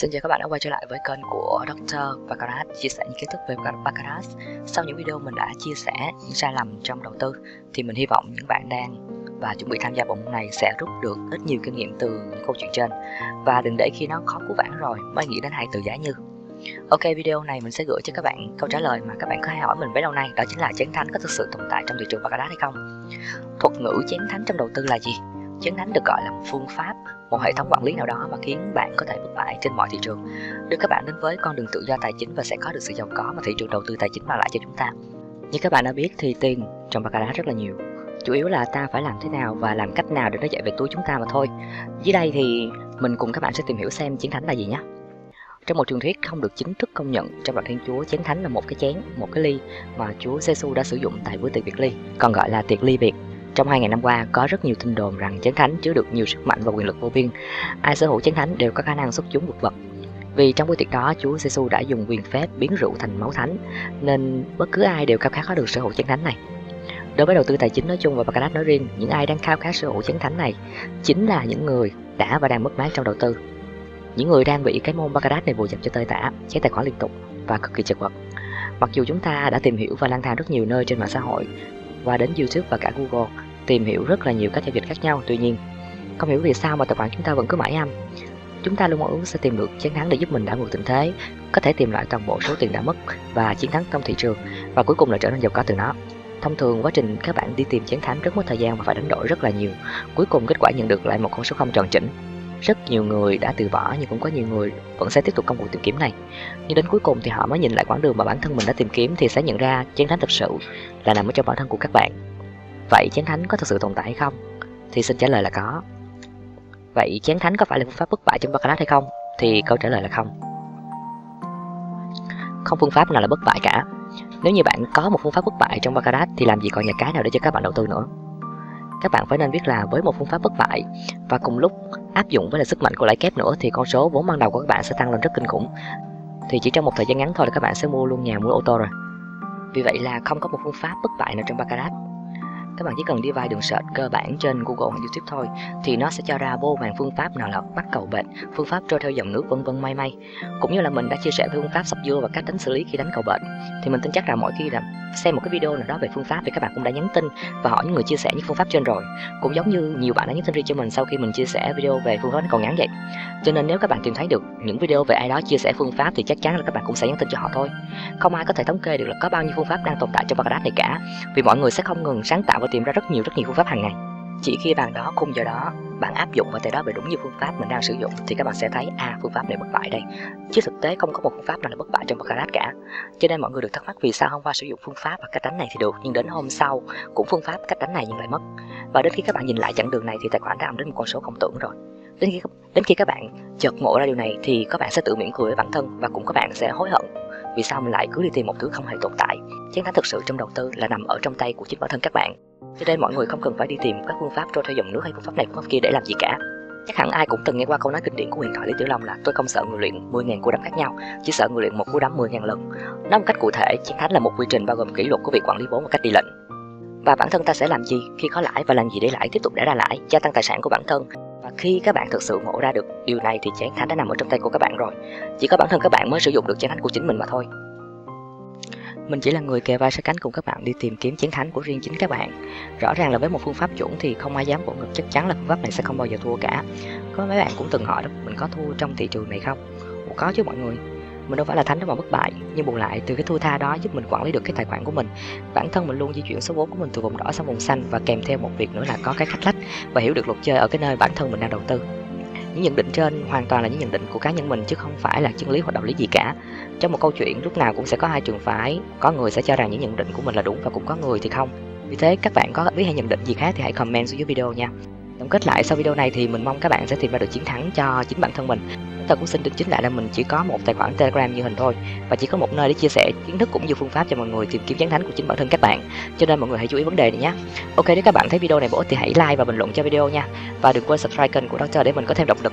Xin chào các bạn đã quay trở lại với kênh của Dr. Baccarat, chia sẻ những kiến thức về Baccarat. Sau những video mình đã chia sẻ những sai lầm trong đầu tư thì mình hy vọng những bạn đang và chuẩn bị tham gia bộ môn này sẽ rút được ít nhiều kinh nghiệm từ những câu chuyện trên, và đừng để khi nó khó cứu vãn rồi mới nghĩ đến hai từ giá như. Ok, video này mình sẽ gửi cho các bạn câu trả lời mà các bạn có hay hỏi mình bấy lâu nay, đó chính là chén thánh có thực sự tồn tại trong thị trường Baccarat hay không. Thuật ngữ chén thánh trong đầu tư là gì? Chén thánh được gọi là một phương pháp, một hệ thống quản lý nào đó mà khiến bạn có thể bất bại trên mọi thị trường, đưa các bạn đến với con đường tự do tài chính và sẽ có được sự giàu có mà thị trường đầu tư tài chính mang lại cho chúng ta. Như các bạn đã biết thì tiền trong Baccarat rất là nhiều, chủ yếu là ta phải làm thế nào và làm cách nào để nó chạy về túi chúng ta mà thôi. Dưới đây thì mình cùng các bạn sẽ tìm hiểu xem chén thánh là gì nhé. Trong một truyền thuyết không được chính thức công nhận trong đạo Thiên Chúa, chén thánh là một cái chén, một cái ly mà Chúa Giêsu đã sử dụng tại bữa tiệc biệt ly, còn gọi là tiệc ly biệt. Trong 2000 năm qua, có rất nhiều tin đồn rằng chén thánh chứa được nhiều sức mạnh và quyền lực vô biên. Ai sở hữu chén thánh đều có khả năng xuất chúng vượt bậc. Vì trong buổi tiệc đó, Chúa Giêsu đã dùng quyền phép biến rượu thành máu thánh, nên bất cứ ai đều khao khát có được sở hữu chén thánh này. Đối với đầu tư tài chính nói chung và Baccarat nói riêng, những ai đang khao khát sở hữu chén thánh này chính là những người đã và đang mất mát trong đầu tư. Những người đang bị cái môn Baccarat này vùi dập cho tơi tả, cháy tài khoản liên tục và cực kỳ chật vật. Mặc dù chúng ta đã tìm hiểu và lang thang rất nhiều nơi trên mạng xã hội và đến YouTube và cả Google, tìm hiểu rất là nhiều các giao dịch khác nhau, tuy nhiên không hiểu vì sao mà tài khoản chúng ta vẫn cứ mãi âm. Chúng ta luôn mong ước sẽ tìm được chén thánh để giúp mình đảo ngược tình thế, có thể tìm lại toàn bộ số tiền đã mất và chiến thắng trong thị trường, và cuối cùng là trở nên giàu có từ nó. Thông thường quá trình các bạn đi tìm chén thánh rất mất thời gian và phải đánh đổi rất là nhiều. Cuối cùng kết quả nhận được lại một con số không tròn chỉnh. Rất nhiều người đã từ bỏ nhưng cũng có nhiều người vẫn sẽ tiếp tục công cuộc tìm kiếm này. Nhưng đến cuối cùng thì họ mới nhìn lại quãng đường mà bản thân mình đã tìm kiếm thì sẽ nhận ra chén thánh thực sự là nằm ở trong bản thân của các bạn. Vậy chén thánh có thực sự tồn tại hay không? Thì xin trả lời là có. Vậy chén thánh có phải là phương pháp bất bại trong Baccarat hay không? Thì câu trả lời là không. Không phương pháp nào là bất bại cả. Nếu như bạn có một phương pháp bất bại trong Baccarat thì làm gì còn nhà cái nào để cho các bạn đầu tư nữa. Các bạn phải nên biết là với một phương pháp bất bại và cùng lúc áp dụng với là sức mạnh của lãi kép nữa thì con số vốn ban đầu của các bạn sẽ tăng lên rất kinh khủng. Thì chỉ trong một thời gian ngắn thôi là các bạn sẽ mua luôn nhà, mua ô tô rồi. Vì vậy là không có một phương pháp bất bại nào trong Baccarat. Các bạn chỉ cần đi vài đường search cơ bản trên Google hoặc YouTube thôi thì nó sẽ cho ra vô vàn phương pháp, nào là bắt cầu bệt, phương pháp trôi theo dòng nước, vân vân may may. Cũng như là mình đã chia sẻ về phương pháp sập dưa và cách đánh xử lý khi đánh cầu bệt, thì mình tin chắc rằng mỗi khi là xem một cái video nào đó về phương pháp thì các bạn cũng đã nhắn tin và hỏi những người chia sẻ những phương pháp trên rồi. Cũng giống như nhiều bạn đã nhắn tin riêng cho mình sau khi mình chia sẻ video về phương pháp đánh cầu ngắn vậy. Cho nên nếu các bạn tìm thấy được những video về ai đó chia sẻ phương pháp thì chắc chắn là các bạn cũng sẽ nhắn tin cho họ thôi. Không ai có thể thống kê được là có bao nhiêu phương pháp đang tồn tại trong Baccarat này cả, vì mọi người sẽ không ngừng sáng tạo và tìm ra rất nhiều phương pháp hàng ngày. Chỉ khi bàn đó khung giờ đó bạn áp dụng và tại đó về đúng như phương pháp mình đang sử dụng thì các bạn sẽ thấy phương pháp này bất bại đây, chứ thực tế không có một phương pháp nào là bất bại trong Baccarat cả. Cho nên mọi người được thắc mắc vì sao hôm qua sử dụng phương pháp và cách đánh này thì được, nhưng đến hôm sau cũng phương pháp cách đánh này nhưng lại mất. Và đến khi các bạn nhìn lại chặng đường này thì tài khoản đã âm đến một con số không tưởng rồi. Đến khi các bạn chợt ngộ ra điều này thì các bạn sẽ tự mỉm cười với bản thân và cũng các bạn sẽ hối hận vì sao mình lại cứ đi tìm một thứ không hề tồn tại. Chén thánh thực sự trong đầu tư là nằm ở trong tay của chính bản thân các bạn. Cho nên mọi người không cần phải đi tìm các phương pháp trôi theo dòng nước hay phương pháp này phương pháp kia để làm gì cả. Chắc hẳn ai cũng từng nghe qua câu nói kinh điển của huyền thoại Lý Tiểu Long là tôi không sợ người luyện 10.000 cú đấm khác nhau, chỉ sợ người luyện một cú đấm 10.000 lần. Nói một cách cụ thể, chén thánh là một quy trình bao gồm kỷ luật của việc quản lý vốn và cách đi lệnh. Và bản thân ta sẽ làm gì khi có lãi và làm gì để lãi tiếp tục đẻ ra lãi, gia tăng tài sản của bản thân. Và khi các bạn thực sự ngộ ra được điều này thì chén thánh đã nằm ở trong tay của các bạn rồi. Chỉ có bản thân các bạn mới sử dụng được chén thánh của chính mình mà thôi. Mình chỉ là người kề vai sát cánh cùng các bạn đi tìm kiếm chén thánh của riêng chính các bạn. Rõ ràng là với một phương pháp chuẩn thì không ai dám vỗ ngực chắc chắn là phương pháp này sẽ không bao giờ thua cả. Có mấy bạn cũng từng hỏi đó, mình có thua trong thị trường này không? Có chứ mọi người. Mình đâu phải là thánh đâu mà bất bại, nhưng bù lại từ cái thua tha đó giúp mình quản lý được cái tài khoản của mình. Bản thân mình luôn di chuyển số vốn của mình từ vùng đỏ sang vùng xanh, và kèm theo một việc nữa là có cái khách lách và hiểu được luật chơi ở cái nơi bản thân mình đang đầu tư. Những nhận định trên hoàn toàn là những nhận định của cá nhân mình chứ không phải là chân lý hoặc đạo lý gì cả. Trong một câu chuyện lúc nào cũng sẽ có hai trường phái, có người sẽ cho rằng những nhận định của mình là đúng và cũng có người thì không. Vì thế các bạn có biết hay nhận định gì khác thì hãy comment xuống dưới video nha. Tổng kết lại sau video này thì mình mong các bạn sẽ tìm ra được chiến thắng cho chính bản thân mình. Tôi cũng xin đính chính lại là mình chỉ có một tài khoản Telegram như hình thôi và chỉ có một nơi để chia sẻ kiến thức cũng như phương pháp cho mọi người tìm kiếm chén thánh của chính bản thân các bạn. Cho nên mọi người hãy chú ý vấn đề này nhé. Ok, nếu các bạn thấy video này bổ ích thì hãy like và bình luận cho video nha. Và đừng quên subscribe kênh của Dr. để mình có thêm động lực